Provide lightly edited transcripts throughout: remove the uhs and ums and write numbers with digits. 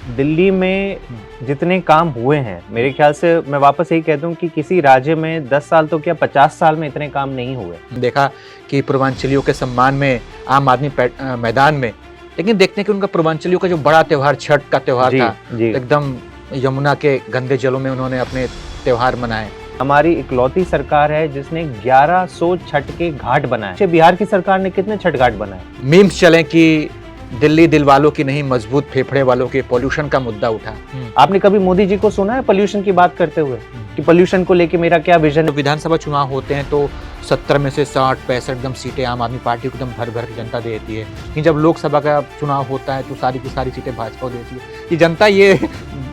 दिल्ली में जितने काम हुए हैं, मेरे ख्याल से मैं वापस यही कहता हूँ कि किसी राज्य में 10 साल तो क्या 50 साल में इतने काम नहीं हुए। देखा कि पूर्वांचलियों के सम्मान में आम आदमी मैदान में, लेकिन देखते हैं कि उनका पूर्वांचलियों का जो बड़ा त्योहार छठ का त्योहार था, जी। एकदम यमुना के गंदे जलों में उन्होंने अपने त्योहार मनाए। हमारी इकलौती सरकार है जिसने 1100 छठ के घाट बनाए। बिहार की सरकार ने कितने छठ घाट बनाए? मीम्स चले कि दिल्ली दिल वालों की नहीं, मजबूत फेफड़े वालों के, पोल्यूशन का मुद्दा उठा। आपने कभी मोदी जी को सुना है पोल्यूशन की बात करते हुए कि पोल्यूशन को लेके मेरा क्या विजन है? विधानसभा चुनाव होते हैं तो 70 में से 60-65 एकदम सीटें आम आदमी पार्टी को एकदम भर भर के जनता देती है, लेकिन जब लोकसभा का चुनाव होता है तो सारी की सारी सीटें भाजपा को देती है। ये जनता ये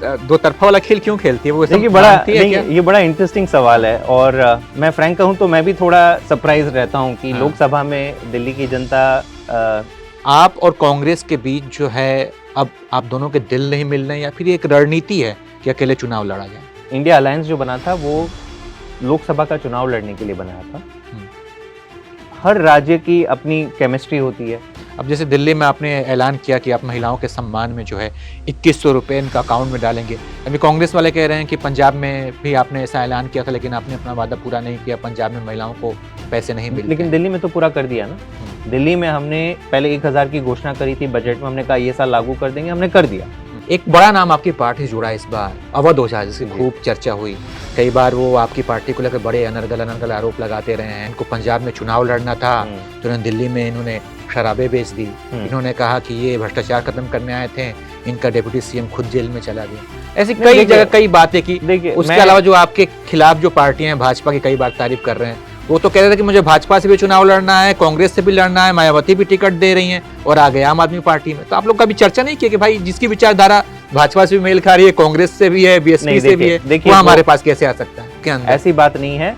दो तरफा वाला खेल क्यों खेलती है? वो ये बड़ा इंटरेस्टिंग सवाल है और मैं फ्रैंक कहूं तो मैं भी थोड़ा सरप्राइज रहता हूं कि लोकसभा में दिल्ली की जनता आप और कांग्रेस के बीच जो है, अब आप दोनों के दिल नहीं मिल रहे, या फिर एक रणनीति है कि अकेले चुनाव लड़ा जाए? इंडिया अलायंस जो बना था वो लोकसभा का चुनाव लड़ने के लिए बनाया था। हर राज्य की अपनी केमिस्ट्री होती है। अब जैसे दिल्ली में आपने ऐलान किया कि आप महिलाओं के सम्मान में जो है 2100 रुपये इनका अकाउंट में डालेंगे। अभी कांग्रेस वाले कह रहे हैं कि पंजाब में भी आपने ऐसा ऐलान किया था, लेकिन आपने अपना वादा पूरा नहीं किया, पंजाब में महिलाओं को पैसे नहीं मिले। लेकिन दिल्ली में तो पूरा कर दिया ना। दिल्ली में हमने पहले 1000 की घोषणा करी थी बजट में, हमने कहा ये साल लागू कर देंगे, हमने कर दिया। एक बड़ा नाम आपकी पार्टी से जुड़ा इस बार, अवध ओझा, जिसकी खूब चर्चा हुई। कई बार वो आपकी पार्टी को लेकर बड़े अनर्गल आरोप लगाते रहे हैं। इनको पंजाब में चुनाव लड़ना था तो इन्होंने दिल्ली में इन्होंने शराबें बेच दी। इन्होंने कहा कि ये भ्रष्टाचार खत्म करने आए थे, इनका डिप्टी सीएम खुद जेल में चला गया। ऐसी कई जगह कई बातें की। उसके अलावा जो आपके खिलाफ जो पार्टियां हैं, भाजपा की कई बार तारीफ कर रहे हैं, वो तो कह रहे थे कि मुझे भाजपा से भी चुनाव लड़ना है, कांग्रेस से भी लड़ना है, मायावती भी टिकट दे रही हैं और आ गए आम आदमी पार्टी में। तो आप लोग कभी चर्चा नहीं किया कि भाई जिसकी विचारधारा भाजपा से भी मेल खा रही है, कांग्रेस से भी है, बीएसपी से भी है, वो हमारे पास कैसे आ सकता है? क्या ऐसी बात नहीं है।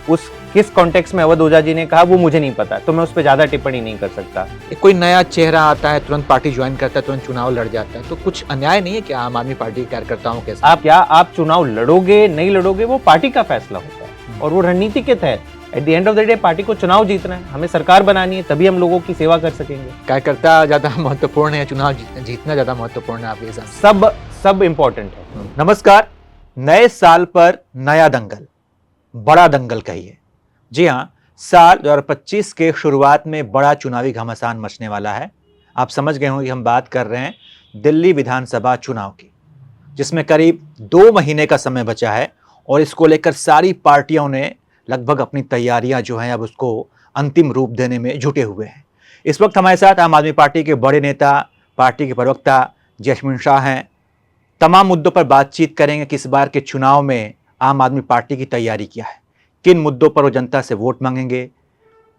उस किस कॉन्टेक्स्ट में अवध ओझा जी ने कहा वो मुझे नहीं पता, तो मैं उस पर ज्यादा टिप्पणी नहीं कर सकता। कोई नया चेहरा आता है, तुरंत पार्टी ज्वाइन करता है, तुरंत चुनाव लड़ जाता है, तो कुछ अन्याय नहीं है क्या आम आदमी पार्टी के कार्यकर्ताओं के साथ? आप चुनाव लड़ोगे नहीं लड़ोगे वो पार्टी का फैसला होता है और वो रणनीति के तहत। At the end of the day party को चुनाव जीतना है, हमें सरकार बनानी है, तभी हम लोगों की सेवा कर सकेंगे। कार्यकर्ता ज्यादा महत्वपूर्ण है, चुनाव जीतना ज्यादा महत्वपूर्ण है आपके हिसाब? सब इम्पोर्टेंट है। नमस्कार। नए साल पर नया दंगल, बड़ा दंगल कहिए। जी हाँ, साल 2025 के शुरुआत में बड़ा चुनावी घमासान मचने वाला है। आप समझ गए होंगे कि हम बात कर रहे हैं दिल्ली विधानसभा चुनाव की, जिसमें करीब 2 महीने का समय बचा है और इसको लेकर सारी पार्टियों ने लगभग अपनी तैयारियां जो हैं अब उसको अंतिम रूप देने में जुटे हुए हैं। इस वक्त हमारे साथ आम आदमी पार्टी के बड़े नेता, पार्टी के प्रवक्ता जैस्मिन शाह हैं। तमाम मुद्दों पर बातचीत करेंगे कि इस बार के चुनाव में आम आदमी पार्टी की तैयारी क्या है, किन मुद्दों पर वो जनता से वोट मांगेंगे,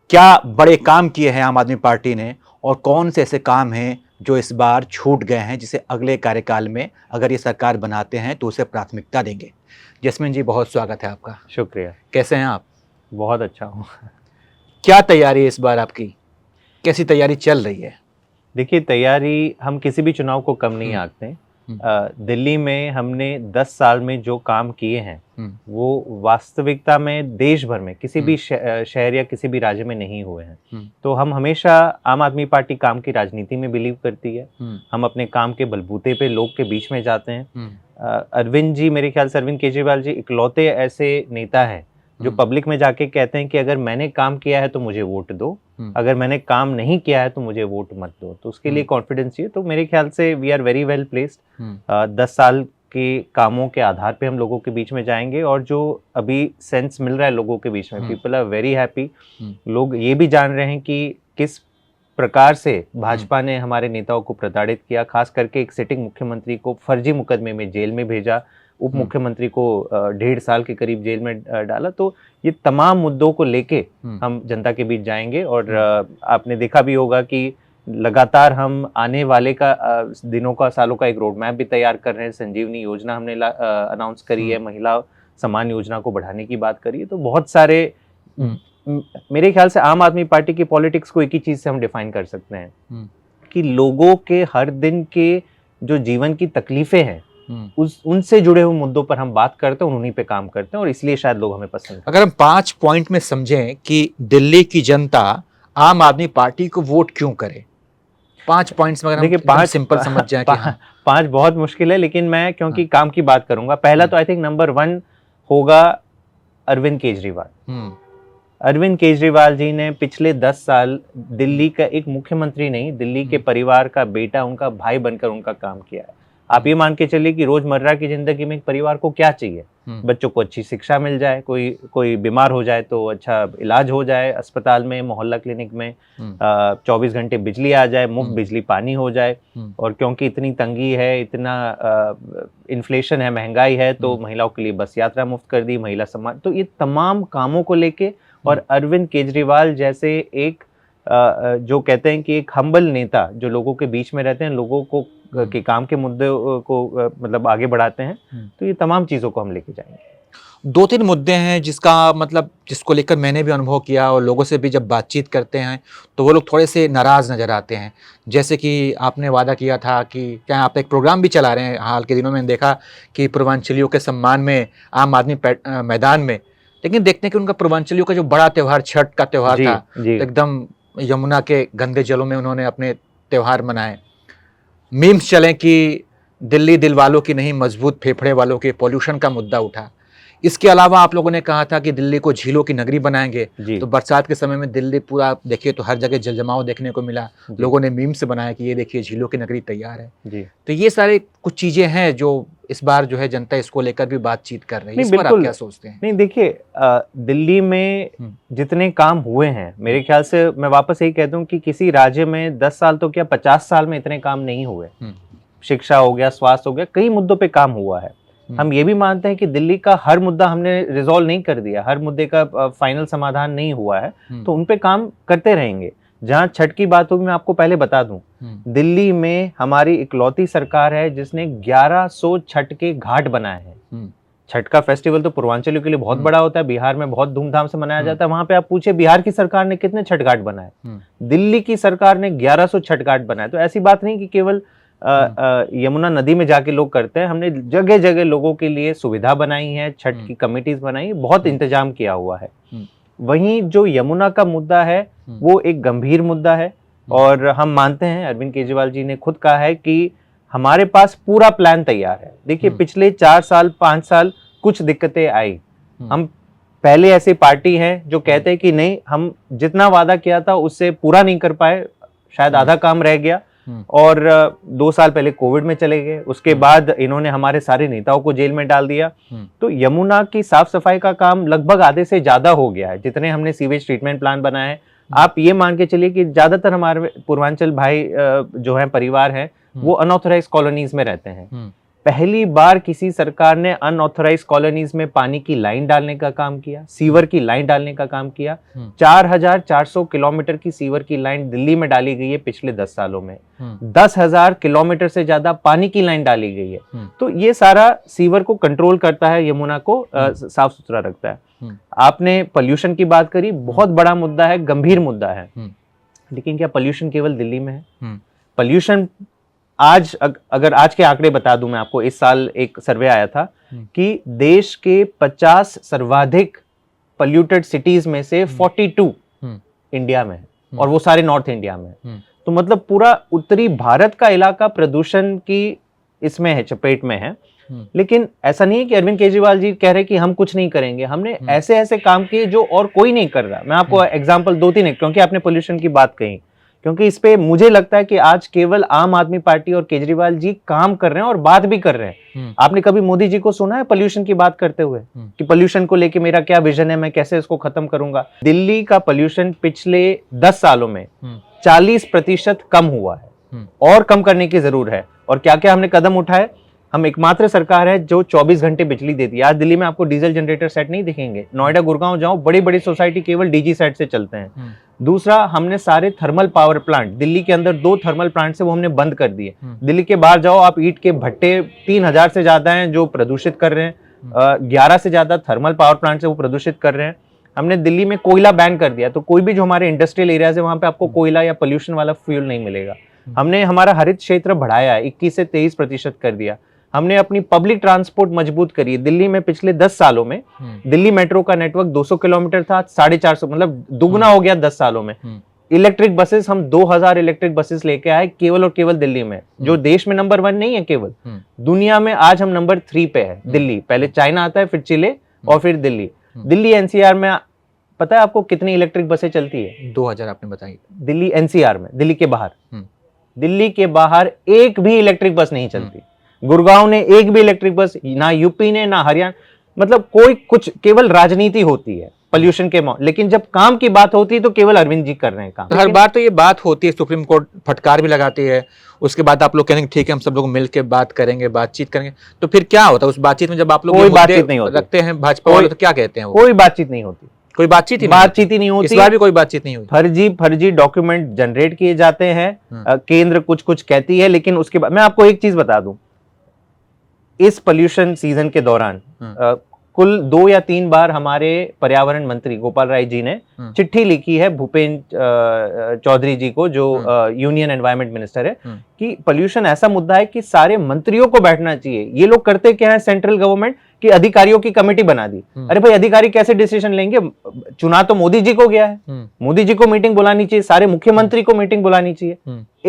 क्या बड़े काम किए हैं आम आदमी पार्टी ने और कौन से ऐसे काम हैं जो इस बार छूट गए हैं, जिसे अगले कार्यकाल में अगर ये सरकार बनाते हैं तो उसे प्राथमिकता देंगे। जैस्मिन जी, बहुत स्वागत है आपका। शुक्रिया। कैसे हैं आप? बहुत अच्छा हूँ। क्या तैयारी है इस बार आपकी? कैसी तैयारी चल रही है? देखिए, तैयारी हम किसी भी चुनाव को कम नहीं आंकते। दिल्ली में हमने 10 साल में जो काम किए हैं वो वास्तविकता में देश भर में किसी भी शहर या किसी भी राज्य में नहीं हुए हैं। तो हम हमेशा, आम आदमी पार्टी काम की राजनीति में बिलीव करती है। हम अपने काम के बलबूते पे लोग के बीच में जाते हैं। अरविंद जी, मेरे ख्याल से अरविंद केजरीवाल जी इकलौते ऐसे नेता हैं जो पब्लिक में जाके कहते हैं कि अगर मैंने काम किया है तो मुझे वोट दो, अगर मैंने काम नहीं किया है तो मुझे वोट मत दो। तो उसके लिए कॉन्फिडेंस चाहिए। तो मेरे ख्याल से we are very well placed. 10 साल के कामों के आधार पे हम लोगों के बीच में जाएंगे और जो अभी सेंस मिल रहा है लोगों के बीच में, पीपल आर वेरी हैप्पी। लोग ये भी जान रहे हैं कि किस प्रकार से भाजपा ने हमारे नेताओं को प्रताड़ित किया, खास करके एक सिटिंग मुख्यमंत्री को फर्जी मुकदमे में जेल में भेजा, उप मुख्यमंत्री को 1.5 साल के करीब जेल में डाला। तो ये तमाम मुद्दों को लेके हम जनता के बीच जाएंगे और आपने देखा भी होगा कि लगातार हम आने वाले दिनों का, सालों का एक रोड मैप भी तैयार कर रहे हैं। संजीवनी योजना हमने अनाउंस करी है, महिला सम्मान योजना को बढ़ाने की बात करी है। तो बहुत सारे, मेरे ख्याल से आम आदमी पार्टी की पॉलिटिक्स को एक ही चीज से हम डिफाइन कर सकते हैं कि लोगों के हर दिन के जो जीवन की तकलीफें हैं उनसे जुड़े हुए मुद्दों पर हम बात करते हैं और उन्हीं पे काम करते हैं और इसलिए शायद लोग हमें पसंद हैं। अगर हम 5 पॉइंट में समझें कि दिल्ली की जनता आम आदमी पार्टी को वोट क्यों करे, 5 पॉइंट्स में अगर हम सिंपल समझ जाए कि 5 बहुत मुश्किल है, लेकिन मैं क्योंकि काम की बात करूंगा, पहला तो आई थिंक नंबर 1 होगा अरविंद केजरीवाल। अरविंद केजरीवाल जी ने पिछले 10 साल दिल्ली का एक मुख्यमंत्री नहीं, दिल्ली के परिवार का बेटा, उनका भाई बनकर उनका काम किया है। आप ये मान के चलिए कि रोजमर्रा की जिंदगी में एक परिवार को क्या चाहिए, बच्चों को अच्छी शिक्षा मिल जाए, कोई बीमार हो जाए तो अच्छा इलाज हो जाए अस्पताल में, मोहल्ला क्लिनिक में, 24 घंटे बिजली आ जाए, मुफ्त बिजली पानी हो जाए, और क्योंकि इतनी तंगी है, इतना इन्फ्लेशन है, महंगाई है, तो महिलाओं के लिए बस यात्रा मुफ्त कर दी, महिला सम्मान, तो ये तमाम कामों को लेके, और अरविंद केजरीवाल जैसे एक जो कहते हैं कि एक हम्बल नेता जो लोगों के बीच में रहते हैं, लोगों को के काम के मुद्दे को मतलब आगे बढ़ाते हैं, तो ये तमाम चीज़ों को हम लेके जाएंगे। 2-3 मुद्दे हैं जिसका मतलब जिसको लेकर मैंने भी अनुभव किया, और लोगों से भी जब बातचीत करते हैं तो वो लोग थोड़े से नाराज़ नज़र आते हैं। जैसे कि आपने वादा किया था कि क्या आप एक प्रोग्राम भी चला रहे हैं हाल के दिनों में, देखा कि पूर्वांचलियों के सम्मान में आम आदमी मैदान में, लेकिन देखते हैं कि उनका पूर्वांचलियों का जो बड़ा त्यौहार छठ का त्यौहार था, तो एकदम यमुना के गंदे जलों में उन्होंने अपने त्यौहार मनाए। मीम्स चलें कि दिल्ली दिल वालों की नहीं, मजबूत फेफड़े वालों के, पॉल्यूशन का मुद्दा उठा। इसके अलावा आप लोगों ने कहा था कि दिल्ली को झीलों की नगरी बनाएंगे, तो बरसात के समय में दिल्ली पूरा देखिए तो हर जगह जलजमाव देखने को मिला, लोगों ने मीम्स बनाया कि ये देखिए झीलों की नगरी तैयार है। तो ये सारे कुछ चीजें हैं जो इस बार जो है जनता इसको लेकर भी बातचीत कर रही है, इस पर आप क्या सोचते हैं? नहीं देखिए, दिल्ली में जितने काम हुए हैं, मेरे ख्याल से मैं वापस यही कहता हूँ कि किसी राज्य में 10 साल तो क्या 50 साल में इतने काम नहीं हुए। शिक्षा हो गया, स्वास्थ्य हो गया, कई मुद्दों पे काम हुआ है। हम ये भी मानते हैं कि दिल्ली का हर मुद्दा हमने रिजॉल्व नहीं कर दिया, हर मुद्दे का फाइनल समाधान नहीं हुआ है, तो उन पे काम करते रहेंगे। जहां छठ की बात होगी, मैं आपको पहले बता दूं, दिल्ली में हमारी इकलौती सरकार है जिसने 1100 छठ के घाट बनाए हैं। छठ का फेस्टिवल तो पूर्वांचलियों के लिए बहुत बड़ा होता है, बिहार में बहुत धूमधाम से मनाया जाता है। वहां पे आप पूछे बिहार की सरकार ने कितने छठ घाट बनाए, दिल्ली की सरकार ने 1100 छठ घाट बनाए। तो ऐसी बात नहीं कि केवल यमुना नदी में जाके लोग करते हैं, हमने जगह जगह लोगों के लिए सुविधा बनाई है, छठ की कमिटीज बनाई, बहुत इंतजाम किया हुआ है। वहीं जो यमुना का मुद्दा है वो एक गंभीर मुद्दा है, और हम मानते हैं, अरविंद केजरीवाल जी ने खुद कहा है कि हमारे पास पूरा प्लान तैयार है। देखिए पिछले 4 साल 5 साल कुछ दिक्कतें आई, हम पहले ऐसी पार्टी हैं जो कहते हैं कि नहीं, हम जितना वादा किया था उससे पूरा नहीं कर पाए, शायद आधा काम रह गया, और 2 साल पहले कोविड में चले गए, उसके बाद इन्होंने हमारे सारे नेताओं को जेल में डाल दिया। तो यमुना की साफ सफाई का काम लगभग आधे से ज्यादा हो गया है, जितने हमने सीवेज ट्रीटमेंट प्लान बनाए हैं। आप ये मान के चलिए कि ज्यादातर हमारे पूर्वांचल भाई जो है परिवार है, वो अनऑथराइज्ड कॉलोनीज में रहते हैं। पहली बार किसी सरकार ने अनऑथराइज्ड कॉलोनीज में पानी की लाइन डालने का काम किया, सीवर की लाइन डालने का काम किया। 4400 किलोमीटर की सीवर की लाइन दिल्ली में डाली गई है पिछले 10 सालों में। 10,000 किलोमीटर से ज्यादा पानी की लाइन डाली गई है। तो ये सारा सीवर को कंट्रोल करता है, यमुना को साफ सुथरा रखता है। आपने पोल्यूशन की बात करी, बहुत बड़ा मुद्दा है, गंभीर मुद्दा है, लेकिन क्या पोल्यूशन केवल दिल्ली में है? पोल्यूशन आज अगर आज के आंकड़े बता दूं मैं आपको, इस साल एक सर्वे आया था कि देश के 50 सर्वाधिक पोल्यूटेड सिटीज में से 42 इंडिया में है, और वो सारे नॉर्थ इंडिया में है। तो मतलब पूरा उत्तरी भारत का इलाका प्रदूषण की इसमें है, चपेट में है। लेकिन ऐसा नहीं है कि अरविंद केजरीवाल जी कह रहे कि हम कुछ नहीं करेंगे, हमने ऐसे ऐसे काम किए जो और कोई नहीं कर रहा। मैं आपको एग्जांपल 2-3 है, क्योंकि आपने पोल्यूशन की बात कही, क्योंकि इस पे मुझे लगता है कि आज केवल आम आदमी पार्टी और केजरीवाल जी काम कर रहे हैं और बात भी कर रहे हैं। आपने कभी मोदी जी को सुना है पोल्यूशन की बात करते हुए कि पोल्यूशन को लेके मेरा क्या विजन है, मैं कैसे इसको खत्म करूंगा? दिल्ली का पोल्यूशन पिछले 10 सालों में 40% कम हुआ है, और कम करने की जरूरत है। और क्या क्या हमने कदम उठाए? हम एकमात्र सरकार है जो 24 घंटे बिजली देती है। आज दिल्ली में आपको डीजल जनरेटर सेट नहीं दिखेंगे, नोएडा गुड़गांव जाओ, बड़ी बड़ी सोसाइटी केवल डीजी सेट से चलते हैं। दूसरा, हमने सारे थर्मल पावर प्लांट, दिल्ली के अंदर 2 थर्मल प्लांट से वो हमने बंद कर दिए। दिल्ली के बाहर जाओ आप, ईंट के भट्टे 3000 से ज्यादा हैं जो प्रदूषित कर रहे हैं, 11 से ज्यादा थर्मल पावर प्लांट से वो प्रदूषित कर रहे हैं। हमने दिल्ली में कोयला बैन कर दिया, तो कोई भी जो हमारे इंडस्ट्रियल एरियाज है वहां पे आपको कोयला या पोल्यूशन वाला फ्यूल नहीं मिलेगा। हमने हमारा हरित क्षेत्र बढ़ाया, 21 से 23% कर दिया। हमने अपनी पब्लिक ट्रांसपोर्ट मजबूत करी। दिल्ली में पिछले 10 सालों में दिल्ली मेट्रो का नेटवर्क 200 किलोमीटर था, 450, मतलब दुगना हो गया 10 सालों में। इलेक्ट्रिक बसेस, हम 2000 इलेक्ट्रिक बसेस लेके आए केवल और केवल दिल्ली में, जो देश में नंबर 1 नहीं है, केवल दुनिया में आज हम नंबर 3 पे है। दिल्ली, पहले चाइना आता है, फिर चिले और फिर दिल्ली। दिल्ली एनसीआर में पता है आपको कितनी इलेक्ट्रिक बसें चलती है? 2000 आपने बताई। दिल्ली एनसीआर में, दिल्ली के बाहर, दिल्ली के बाहर एक भी इलेक्ट्रिक बस नहीं चलती। गुड़गांव ने एक भी इलेक्ट्रिक बस, ना यूपी ने, ना हरियाणा, मतलब कोई कुछ, केवल राजनीति होती है पोल्यूशन के लेकिन जब काम की बात होती है तो केवल अरविंद जी कर रहे हैं काम। हर बार तो ये बात होती है, सुप्रीम कोर्ट फटकार भी लगाती है, उसके बाद आप लोग कहेंगे ठीक है हम सब लोग मिलकर बात करेंगे, बातचीत करेंगे, तो फिर क्या होता है उस बातचीत में? जब आप लोग कोई बातचीत नहीं होती, रखते हैं भाजपा वाले, तो क्या कहते हैं वो? कोई बातचीत नहीं होती, कोई बातचीत ही नहीं होती। इस बार भी कोई बातचीत नहीं हुई। फर्जी डॉक्यूमेंट जनरेट किए जाते हैं। केंद्र कुछ कुछ कहती है, लेकिन उसके बाद मैं आपको एक चीज बता दूं, इस पोल्यूशन सीजन के दौरान कुल 2 या 3 बार हमारे पर्यावरण मंत्री गोपाल राय जी ने चिट्ठी लिखी है भूपेंद्र चौधरी जी को, जो यूनियन एनवायरमेंट मिनिस्टर है, कि पोल्यूशन ऐसा मुद्दा है कि सारे मंत्रियों को बैठना चाहिए। ये लोग करते क्या है, सेंट्रल गवर्नमेंट की अधिकारियों की कमेटी बना दी। अरे भाई, अधिकारी कैसे डिसीजन लेंगे? चुना तो मोदी जी को गया है, मोदी जी को मीटिंग बुलानी चाहिए, सारे मुख्यमंत्री को मीटिंग बुलानी चाहिए।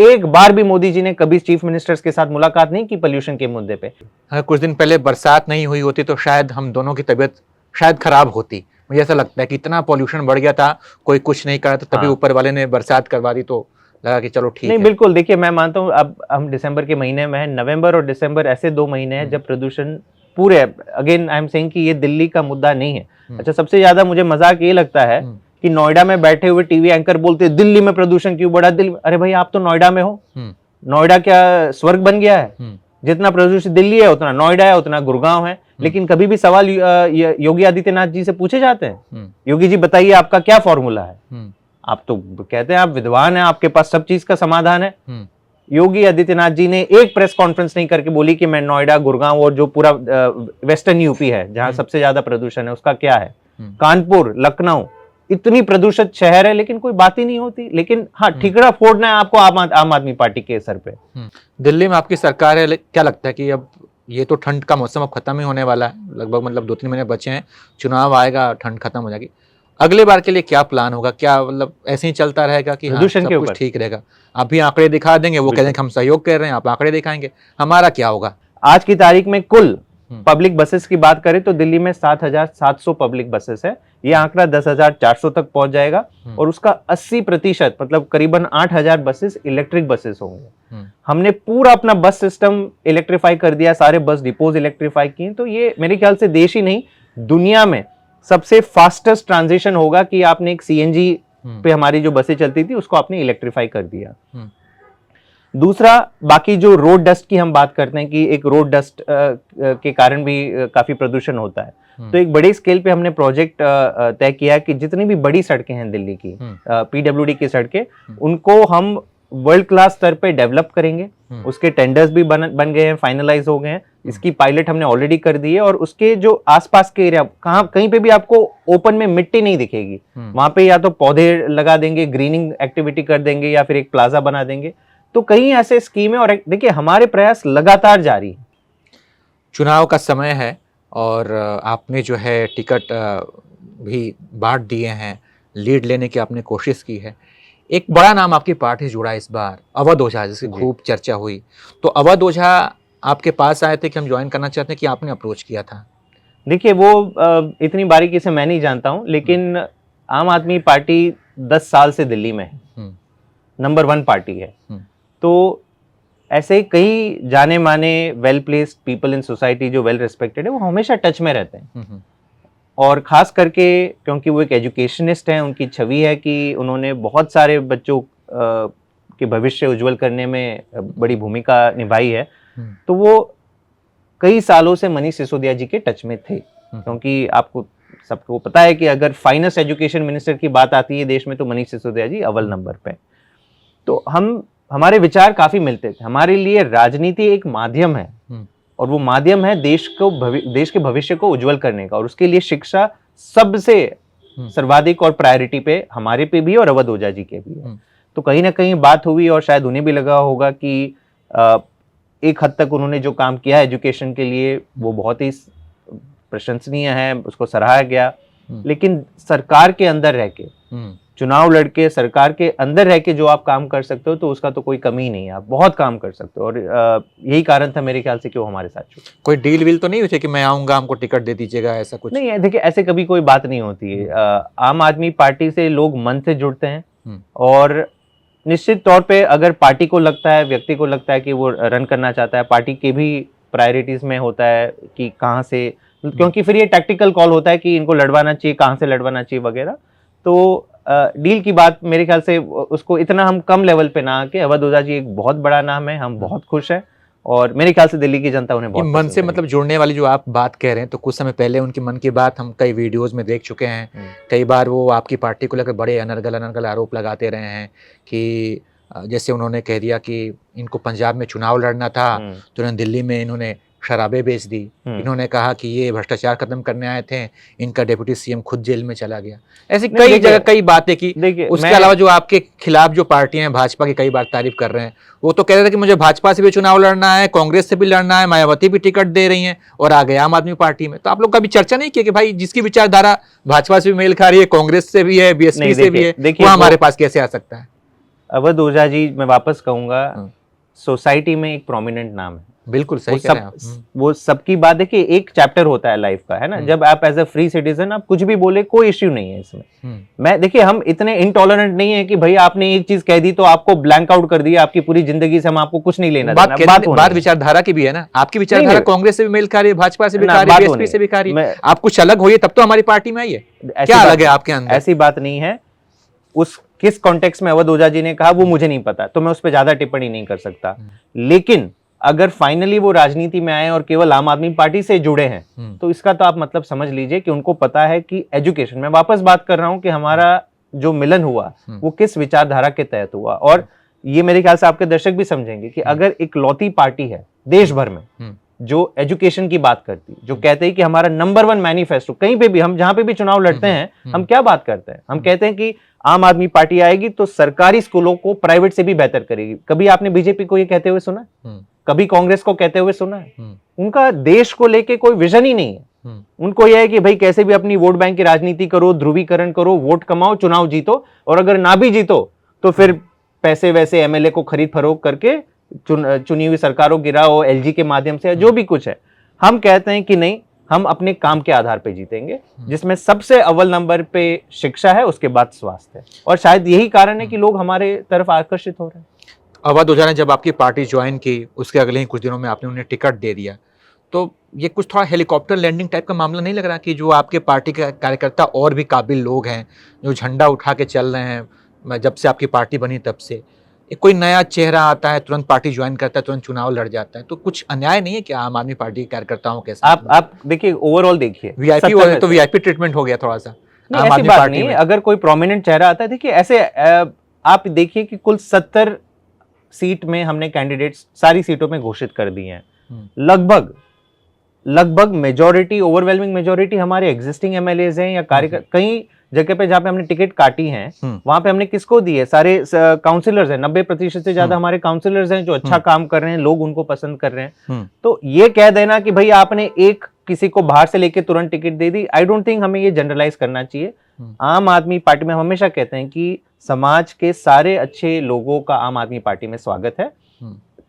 एक बार भी मोदी जी ने कभी चीफ मिनिस्टर्स के साथ मुलाकात नहीं की पोल्यूशन के मुद्दे पे। अगर कुछ दिन पहले बरसात नहीं हुई होती तो शायद हम दोनों की तबीयत शायद खराब होती। मुझे ऐसा लगता है कि इतना पॉल्यूशन बढ़ गया था, कोई कुछ नहीं करा, तो तभी ऊपर वाले ने बरसात करवा दी, तो लगा कि चलो ठीक है। नहीं, बिल्कुल, देखिए मैं मानता हूँ अब हम दिसंबर के महीने में है, नवंबर और दिसंबर ऐसे 2 महीने हैं जब प्रदूषण पूरे, अगेन आई एम सेइंग कि ये दिल्ली का मुद्दा नहीं है। अच्छा, सबसे ज्यादा मुझे मजाक ये लगता है कि नोएडा में बैठे हुए टीवी एंकर बोलते हैं दिल्ली में प्रदूषण क्यों बढ़ा, दिल्ली। अरे भाई, आप तो नोएडा में हो, नोएडा क्या स्वर्ग बन गया है? जितना प्रदूषित दिल्ली है उतना नोएडा है, उतना गुड़गांव है। लेकिन कभी भी सवाल योगी आदित्यनाथ जी से पूछे जाते हैं, योगी जी बताइए आपका क्या फॉर्मूला है? आप तो कहते हैं आप विद्वान हैं, आपके पास सब चीज का समाधान है। योगी आदित्यनाथ जी ने एक प्रेस कॉन्फ्रेंस नहीं करके बोली कि मैं नोएडा, गुड़गांव और जो पूरा वेस्टर्न यूपी है जहां सबसे ज्यादा प्रदूषण है उसका क्या है, कानपुर, लखनऊ, इतनी प्रदूषित शहर है, लेकिन कोई बात ही नहीं होती। लेकिन हाँ, ठिकरा फोड़ना है आपको आम आदमी पार्टी के सर पे। दिल्ली में आपकी सरकार है, क्या लगता है कि अब ये तो ठंड का मौसम अब खत्म ही होने वाला है, लगभग मतलब 2-3 महीने बचे हैं, चुनाव आएगा, ठंड खत्म हो जाएगी, अगले बार के लिए क्या प्लान होगा? क्या मतलब ऐसे ही चलता रहेगा कि हाँ, सब कुछ ठीक रहेगा? आप भी आंकड़े दिखा देंगे, वो कह देंगे हम सहयोग कर रहे हैं, आप आंकड़े दिखाएंगे, हमारा क्या होगा? आज की तारीख में कुल पब्लिक बसेस की बात करें तो दिल्ली में 7,700 पब्लिक बसेस है। ये आंकड़ा 10,400 तक पहुंच जाएगा और उसका 80% मतलब करीबन 8,000 बसेस इलेक्ट्रिक बसेस होंगे। हमने पूरा अपना बस सिस्टम इलेक्ट्रीफाई कर दिया, सारे बस डिपोज इलेक्ट्रीफाई किए। तो ये मेरे ख्याल से देश ही नहीं, दुनिया में सबसे फास्टेस्ट ट्रांजिशन होगा कि आपने एक सीएनजी पे हमारी जो बसें चलती थी उसको आपने इलेक्ट्रीफाई कर दिया। दूसरा, बाकी जो रोड डस्ट की हम बात करते हैं कि एक रोड डस्ट के कारण भी काफी प्रदूषण होता है, तो एक बड़े स्केल पे हमने प्रोजेक्ट तय किया कि जितनी भी बड़ी सड़कें हैं दिल्ली की, पीडब्ल्यूडी की सड़कें, उनको हम वर्ल्ड क्लास स्तर पे डेवलप करेंगे। उसके टेंडर्स भी बन गए हैं, फाइनलाइज हो गए हैं। इसकी पायलट हमने ऑलरेडी कर दी है और उसके जो आसपास के एरिया, कहीं पे भी आपको ओपन में मिट्टी नहीं दिखेगी, वहां पे या तो पौधे लगा देंगे, ग्रीनिंग एक्टिविटी कर देंगे, या फिर एक प्लाजा बना देंगे। तो कई ऐसे स्कीम है और देखिए हमारे प्रयास लगातार जारी है। चुनाव का समय है और आपने जो है टिकट भी बांट दिए हैं, लीड लेने की आपने कोशिश की है। एक बड़ा नाम आपकी पार्टी से जुड़ा इस बार, अवध ओझा, जिसकी खूब चर्चा हुई। तो अवध ओझा आपके पास आए थे कि हम ज्वाइन करना चाहते हैं, कि आपने अप्रोच किया था? देखिए, वो इतनी बारीकी से मैं नहीं जानता हूं, लेकिन आम आदमी पार्टी 10 साल से दिल्ली में है, नंबर 1 पार्टी है। तो ऐसे कई जाने माने well placed people in society जो वेल रिस्पेक्टेड है, वो हमेशा टच में रहते हैं। और खास करके क्योंकि वो एक एजुकेशनिस्ट हैं, उनकी छवि है कि उन्होंने बहुत सारे बच्चों के भविष्य उज्जवल करने में बड़ी भूमिका निभाई है। तो वो कई सालों से मनीष सिसोदिया जी के टच में थे, क्योंकि आपको सबको पता है कि अगर फाइनेस्ट एजुकेशन मिनिस्टर की बात आती है देश में तो मनीष सिसोदिया जी अव्वल नंबर पे। तो हमारे विचार काफी मिलते थे। हमारे लिए राजनीति एक माध्यम है और वो माध्यम है देश के भविष्य को उज्जवल करने का, और उसके लिए शिक्षा सबसे सर्वाधिक और प्रायोरिटी पे हमारे पे भी और अवध ओझा जी के भी है। तो कहीं ना कहीं बात हुई और शायद उन्हें भी लगा होगा कि एक हद तक उन्होंने जो काम किया है एजुकेशन के लिए वो बहुत ही प्रशंसनीय है, उसको सराहा गया। लेकिन सरकार के अंदर रह के चुनाव लड़के सरकार के अंदर रह के जो आप काम कर सकते हो तो उसका तो कोई कमी नहीं है, आप बहुत काम कर सकते हो। और यही कारण था मेरे ख्याल से कि वो हमारे साथ छूटे। कोई डील वील तो नहीं हुई थी कि मैं आऊंगा, हमको टिकट दे दीजिएगा, ऐसा कुछ? नहीं है, देखिए ऐसे कभी कोई बात नहीं होती है। आम आदमी पार्टी से लोग मन से जुड़ते हैं और निश्चित तौर पे अगर पार्टी को लगता है, व्यक्ति को लगता है कि वो रन करना चाहता है, पार्टी के भी प्रायोरिटीज में होता है कि कहाँ से, क्योंकि फिर ये टैक्टिकल कॉल होता है कि इनको लड़वाना चाहिए, कहाँ से लड़वाना चाहिए वगैरह। तो डील की बात मेरे ख्याल से उसको इतना हम कम लेवल पे ना आके, अवध ओझा जी एक बहुत बड़ा नाम है, हम बहुत खुश हैं और मेरे ख्याल से दिल्ली की जनता उन्हें बहुत मन से मतलब जुड़ने वाली जो आप बात कह रहे हैं, तो कुछ समय पहले उनकी मन की बात हम कई वीडियोस में देख चुके हैं। कई बार वो आपकी पार्टी को लेकर बड़े अनर्गल आरोप लगाते रहे हैं कि जैसे उन्होंने कह दिया कि इनको पंजाब में चुनाव लड़ना था तो उन्होंने दिल्ली में इन्होंने शराबें बेच दी। इन्होंने कहा कि ये भ्रष्टाचार खत्म करने आए थे, इनका डिप्टी सीएम खुद जेल में चला गया। ऐसी कई जगह कई बातें की। उसके अलावा जो आपके खिलाफ जो पार्टियां हैं, भाजपा की कई बार तारीफ कर रहे हैं, वो तो कह रहे थे कि मुझे भाजपा से भी चुनाव लड़ना है, कांग्रेस से भी लड़ना है, मायावती भी टिकट दे रही हैं और आ गए आम आदमी पार्टी में। तो आप लोग कभी चर्चा नहीं किया कि भाई जिसकी विचारधारा भाजपा से भी मेल खा रही है, कांग्रेस से भी है, बीएसपी से भी है, वो हमारे पास कैसे आ सकता है? अवध ओझा जी, मैं वापस कहूंगा, सोसाइटी में एक प्रोमिनेंट नाम है। बिल्कुल सही कह रहे हैं आप। वो सबकी बात है कि एक चैप्टर होता है लाइफ का, है ना। जब आप एज अ फ्री सिटीजन आप कुछ भी बोले, कोई इश्यू नहीं है इसमें। मैं देखिए, हम इतने इनटॉलरेंट नहीं है कि भाई आपने एक चीज कह दी तो आपको ब्लैंक आउट कर दिया, आपकी पूरी जिंदगी से हम आपको कुछ नहीं लेना देना। बात विचारधारा की भी है ना। आपकी विचारधारा कांग्रेस से भी मेल खा रही है, भाजपा से भी खा रही है, बीएसपी से भी खा रही है। आप कुछ अलग होइए तब तो हमारी पार्टी में आइए। क्या अलग है आपके अंदर? ऐसी बात नहीं है। उस किस कॉन्टेक्स्ट में अवध ओझा जी ने कहा वो मुझे नहीं पता, तो मैं उस पर ज्यादा टिप्पणी नहीं कर सकता। लेकिन अगर फाइनली वो राजनीति में आए और केवल आम आदमी पार्टी से जुड़े हैं, तो इसका तो आप मतलब समझ लीजिए कि उनको पता है कि एजुकेशन, मैं वापस बात कर रहा हूं कि हमारा जो मिलन हुआ वो किस विचारधारा के तहत हुआ। और ये मेरे ख्याल से आपके दर्शक भी समझेंगे कि अगर इकलौती पार्टी है देश भर में जो एजुकेशन की बात करती, जो कहते हैं कि हमारा नंबर 1 मैनिफेस्टो, कहीं पे भी हम जहां पे भी चुनाव लड़ते हैं, हम क्या बात करते हैं? हम कहते हैं कि आम आदमी पार्टी आएगी तो सरकारी स्कूलों को प्राइवेट से भी बेहतर करेगी। कभी आपने बीजेपी को ये कहते हुए सुना है? कभी कांग्रेस को कहते हुए सुना है? उनका देश को लेके कोई विजन ही नहीं है। उनको यह है कि भाई कैसे भी अपनी वोट बैंक की राजनीति करो, ध्रुवीकरण करो, वोट कमाओ, चुनाव जीतो, और अगर ना भी जीतो तो फिर पैसे वैसे एमएलए को खरीद फरोख्त करके चुनी हुई सरकारों गिराओ, एलजी के माध्यम से, जो भी कुछ है। हम कहते हैं कि नहीं, हम अपने काम के आधार पे जीतेंगे, जिसमें सबसे अव्वल नंबर पे शिक्षा है, उसके बाद स्वास्थ्य है। और शायद यही कारण है कि लोग हमारे तरफ आकर्षित हो रहे हैं। अवध ओझा ने जब आपकी पार्टी ज्वाइन की, उसके अगले ही कुछ दिनों में आपने उन्हें टिकट दे दिया, तो ये कुछ थोड़ा हेलीकॉप्टर लैंडिंग टाइप का मामला नहीं लग रहा कि जो आपके पार्टी के कार्यकर्ता और भी काबिल लोग हैं, जो झंडा उठा के चल रहे हैं जब से आपकी पार्टी बनी तब से, कोई नया चेहरा आता है, तुरंत पार्टी ज्वाइन करता है, तुरंत चुनाव लड़ जाता है, तो कुछ अन्याय नहीं है क्या आम आदमी पार्टी के कार्यकर्ताओं के साथ? आप देखिए, ओवरऑल देखिए, वीआईपी हो तो वीआईपी ट्रीटमेंट हो गया थोड़ा सा आम आदमी पार्टी में। अगर कोई प्रोमिनेंट चेहरा आता है, देखिए ऐसे आप देखिए कि कुल 70 सीट में हमने कैंडिडेट्स सारी सीटों में घोषित कर दिए हैं। लगभग मेजॉरिटी, ओवरवेलमिंग मेजॉरिटी हमारे एग्जिस्टिंग एमएलएज हैं या कार्यकर्ता। कई जगह पे जहां पे हमने टिकट काटी है वहां पे हमने किसको दी है? सारे काउंसिलर्स हैं। 90% से ज्यादा हमारे काउंसिलर्स हैं जो अच्छा काम कर रहे हैं, लोग उनको पसंद कर रहे हैं। तो ये कह देना कि भाई आपने एक किसी को बाहर से लेके तुरंत ticket they the, I don't think हमें ये जनरलाइज करना चाहिए। आम आदमी पार्टी में हमेशा कहते हैं कि समाज के सारे अच्छे लोगों का आम आदमी पार्टी में स्वागत है।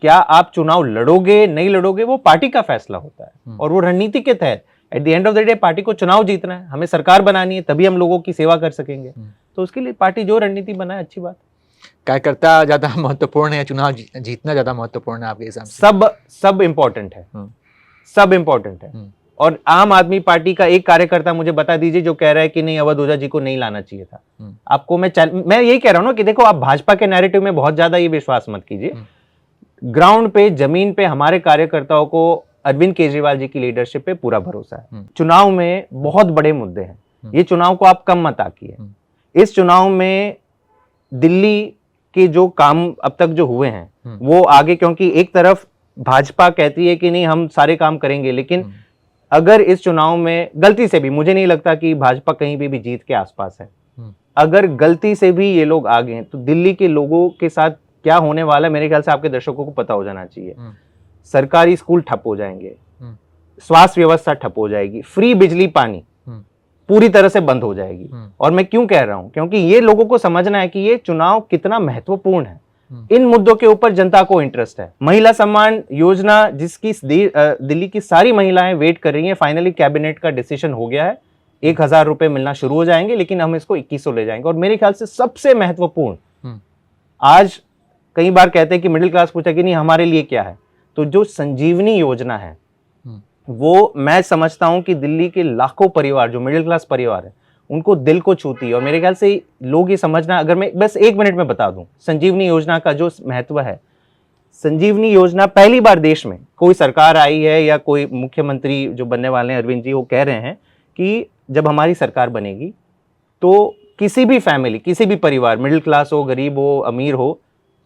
क्या आप चुनाव लड़ोगे नहीं लड़ोगे वो पार्टी का फैसला होता है, और वो रणनीति के तहत at the end of the day party को चुनाव जीतना है, हमें सरकार बनानी है, तभी हम लोगों की सेवा कर सकेंगे। तो उसके लिए पार्टी जो रणनीति बनाए, अच्छी बात। कार्यकर्ता ज्यादा महत्वपूर्ण है, चुनाव जीतना ज्यादा महत्वपूर्ण है आपके हिसाब से? सब इंपॉर्टेंट है, सब इंपॉर्टेंट है। और आम आदमी पार्टी का एक कार्यकर्ता मुझे बता दीजिए जो कह रहा है कि नहीं, अवध ओझा जी को नहीं लाना चाहिए था। आपको मैं यही कह रहा हूं ना कि देखो, आप भाजपा के नैरेटिव में बहुत ज्यादा ये विश्वास मत कीजिए। ग्राउंड पे, जमीन पे हमारे कार्यकर्ताओं को अरविंद केजरीवाल जी की लीडरशिप पे पूरा भरोसा है। चुनाव में बहुत बड़े मुद्दे हैं, ये चुनाव को आप कम मत आकिए। इस चुनाव में दिल्ली के जो काम अब तक जो हुए हैं वो आगे, क्योंकि एक तरफ भाजपा कहती है कि नहीं हम सारे काम करेंगे, लेकिन अगर इस चुनाव में गलती से भी, मुझे नहीं लगता कि भाजपा कहीं भी जीत के आसपास है, अगर गलती से भी ये लोग आ गए तो दिल्ली के लोगों के साथ क्या होने वाला है मेरे ख्याल से आपके दर्शकों को पता हो जाना चाहिए। सरकारी स्कूल ठप हो जाएंगे, स्वास्थ्य व्यवस्था ठप हो जाएगी, फ्री बिजली पानी, पूरी तरह से बंद हो जाएगी। और मैं क्यों कह रहा हूं, क्योंकि ये लोगों को समझना है कि ये चुनाव कितना महत्वपूर्ण है। इन मुद्दों के ऊपर जनता को इंटरेस्ट है। महिला सम्मान योजना जिसकी दिल्ली की सारी महिलाएं वेट कर रही हैं, फाइनली कैबिनेट का डिसीजन हो गया है, 1,000 रुपए मिलना शुरू हो जाएंगे, लेकिन हम इसको 2100 ले जाएंगे। और मेरे ख्याल से सबसे महत्वपूर्ण, आज कई बार कहते हैं कि मिडिल क्लास पूछा कि नहीं हमारे लिए क्या है, तो जो संजीवनी योजना है वो मैं समझता हूं कि दिल्ली के लाखों परिवार जो मिडिल क्लास परिवार है उनको दिल को छूती है। और मेरे ख्याल से लोग ये समझना, अगर मैं बस 1 मिनट में बता दूं संजीवनी योजना का जो महत्व है। संजीवनी योजना पहली बार देश में कोई सरकार आई है या कोई मुख्यमंत्री जो बनने वाले हैं अरविंद जी, वो कह रहे हैं कि जब हमारी सरकार बनेगी तो किसी भी फैमिली, किसी भी परिवार, मिडिल क्लास हो, गरीब हो, अमीर हो,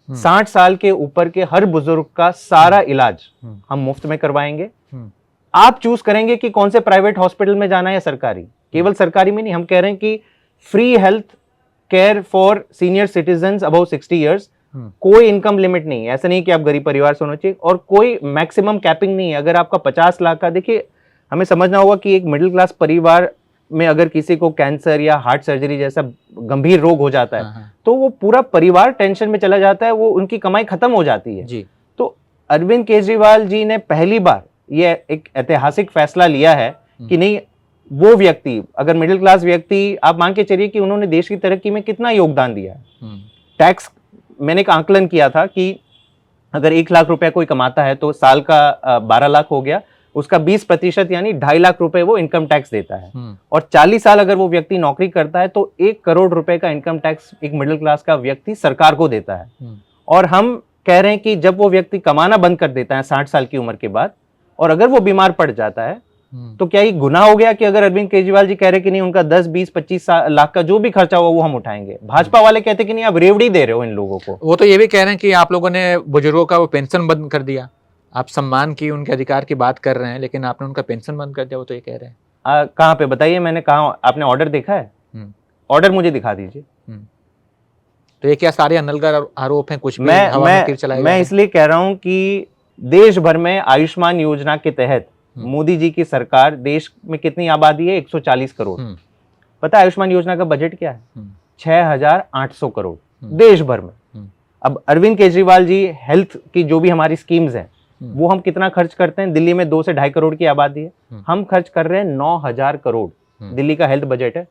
60 साल के ऊपर के हर बुजुर्ग का सारा इलाज हम मुफ्त में करवाएंगे। आप चूज करेंगे कि कौन से प्राइवेट हॉस्पिटल में जाना है या सरकारी। केवल सरकारी में नहीं, हम कह रहे हैं कि free health care for senior citizens above 60 years. कोई इनकम लिमिट नहीं है, ऐसा नहीं कि आप गरीब परिवार से होना चाहिए, और कोई मैक्सिमम कैपिंग नहीं है। अगर आपका 50 लाख का, देखिए हमें समझना होगा कि एक मिडिल क्लास परिवार में अगर किसी को कैंसर या हार्ट सर्जरी जैसा गंभीर रोग हो जाता है तो वो पूरा परिवार टेंशन में चला जाता है, वो उनकी कमाई खत्म हो जाती है जी। तो अरविंद केजरीवाल जी ने पहली बार ये एक ऐतिहासिक फैसला लिया है कि नहीं, वो व्यक्ति, अगर मिडिल क्लास व्यक्ति, आप मान के चलिए कि उन्होंने देश की तरक्की में कितना योगदान दिया है। टैक्स, मैंने एक आंकलन किया था कि अगर 1 लाख रुपया कोई कमाता है तो साल का 12 लाख हो गया, उसका 20% यानी 2.5 लाख रुपए वो इनकम टैक्स देता है। और 40 साल अगर वो व्यक्ति नौकरी करता है तो 1 करोड़ रुपए का इनकम टैक्स एक मिडिल क्लास का व्यक्ति सरकार को देता है। और हम कह रहे हैं कि जब वो व्यक्ति कमाना बंद कर देता है 60 साल की उम्र के बाद, और अगर वो बीमार पड़ जाता है तो क्या ये गुनाह हो गया कि अगर अरविंद केजरीवाल जी कह रहे कि नहीं उनका 10, 20, 25 लाख का जो भी खर्चा हुआ वो हम उठाएंगे, भाजपा वाले कहते कि नहीं आप रेवड़ी दे रहे हो इन लोगों को। वो तो ये भी कह रहे हैं कि आप लोगों ने बुजुर्गों का वो पेंशन बंद कर दिया, आप सम्मान की, उनके अधिकार की बात कर रहे हैं, लेकिन आपने उनका पेंशन बंद कर दिया, वो तो ये कह रहे हैं। कहाँ पे बताइए, मैंने कहा, आपने ऑर्डर देखा है? ऑर्डर मुझे दिखा दीजिए। तो ये क्या सारे अनलगर आरोप हैं, कुछ भी मैं इसलिए कह रहा हूं कि देश भर में आयुष्मान योजना के तहत मोदी जी की सरकार, देश में कितनी आबादी है? 140 करोड़। पता है आयुष्मान योजना का बजट क्या है? 6,800 करोड़ देश भर में। अब अरविंद केजरीवाल जी हेल्थ की जो भी हमारी स्कीम्स हैं वो हम कितना खर्च करते हैं? दिल्ली में 2 से 2.5 करोड़ की आबादी है, हम खर्च कर रहे हैं 9,000 करोड़। दिल्ली का हेल्थ बजट है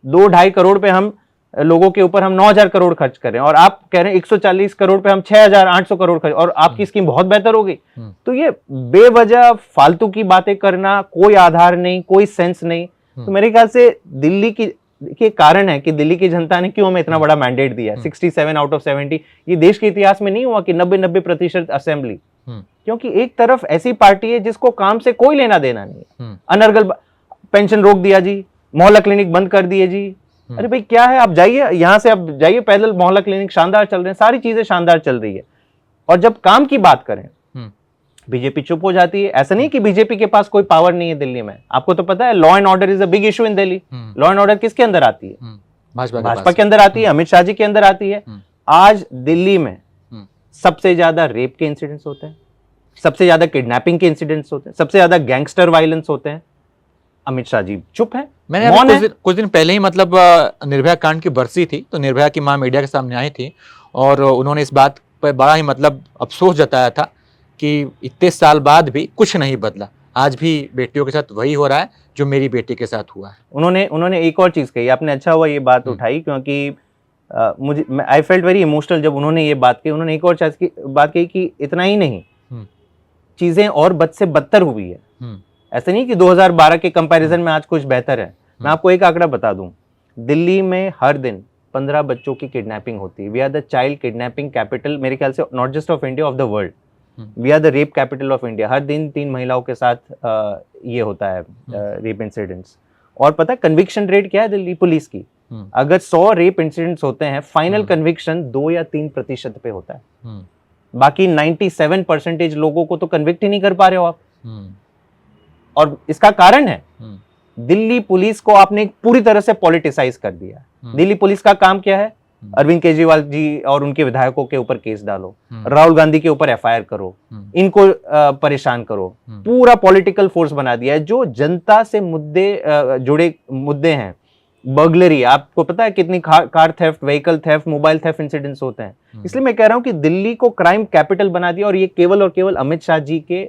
2-2.5 करोड़ पे, हम लोगों के ऊपर हम 9,000 करोड़ खर्च कर रहे हैं, और आप कह रहे हैं 140 करोड़ पे हम 6,800 करोड़ खर्च, और आपकी स्कीम बहुत बेहतर हो गई। तो ये बेवजह फालतू की बातें करना, कोई आधार नहीं, कोई सेंस नहीं। तो मेरे ख्याल से दिल्ली की के कारण है कि दिल्ली की जनता ने क्यों हमें इतना बड़ा मैंडेट दिया। 67 आउट ऑफ 70, ये देश के इतिहास में नहीं हुआ कि 90% असेंबली। क्योंकि एक तरफ ऐसी पार्टी है जिसको काम से कोई लेना देना नहीं है, अनर्गल पेंशन रोक दिया जी, मोहल्ला क्लिनिक बंद कर दिए जी। अरे भाई क्या है, आप जाइए यहां से, आप जाइए पैदल, मोहल्ला क्लिनिक शानदार चल रहे हैं, सारी चीजें शानदार चल रही है। और जब काम की बात करें बीजेपी चुप हो जाती है। ऐसा नहीं कि बीजेपी के पास कोई पावर नहीं है दिल्ली में, आपको तो पता है law and order is a big issue in Delhi. Law and order किसके अंदर आती है? भाजपा के अंदर आती है, अमित शाह जी के अंदर आती है। आज दिल्ली में सबसे ज्यादा रेप के इंसिडेंट्स होते हैं, सबसे ज्यादा किडनैपिंग के इंसिडेंट्स होते हैं, सबसे ज्यादा गैंगस्टर वायलेंस होते हैं। अमित शाह जी चुप है। मैंने कुछ दिन पहले ही मतलब निर्भया कांड की बरसी थी, तो निर्भया की मां मीडिया के सामने आई थी और उन्होंने इस बात पर बड़ा ही मतलब अफसोस जताया था कि इतने साल बाद भी कुछ नहीं बदला, आज भी बेटियों के साथ वही हो रहा है जो मेरी बेटी के साथ हुआ है। उन्होंने एक और चीज कही, आपने अच्छा हुआ ये बात उठाई, क्योंकि मुझे आई फेल्ट वेरी इमोशनल जब उन्होंने ये बात कही। उन्होंने एक और बात कही कि इतना ही नहीं, चीजें और बद से बदतर हुई है। ऐसा नहीं कि 2012 के कंपैरिजन में आज कुछ बेहतर है। मैं आपको एक आंकड़ा बता दूं, दिल्ली में हर दिन 15 बच्चों की किडनैपिंग होती है। We are the child kidnapping capital, मेरे ख्याल से not just of India, of the world. We are the rape capital of India. हर दिन 3 महिलाओं के साथ ये होता है रेप इंसिडेंट्स। और पता है कन्विक्शन रेट क्या है दिल्ली पुलिस की? अगर 100 रेप इंसिडेंट्स होते हैं, फाइनल कन्विक्शन 2 या 3% पे होता है। बाकी 97% लोगों को तो कन्विक्ट ही नहीं कर पा रहे हो आप। और इसका कारण है दिल्ली पुलिस को आपने पूरी तरह से पॉलिटिसाइज कर दिया। दिल्ली पुलिस का काम क्या है? अरविंद केजरीवाल जी और उनके विधायकों के ऊपर केस डालो, राहुल गांधी के ऊपर एफआईआर करो, इनको परेशान करो, पूरा पॉलिटिकल फोर्स बना दिया है। जो जनता से जुड़े मुद्दे हैं, बर्गलरी, आपको पता है कितनी car theft, vehicle theft, mobile theft incidents होते हैं। इसलिए मैं कह रहा हूं कि दिल्ली को क्राइम कैपिटल बना दिया, और ये केवल और केवल अमित शाह जी के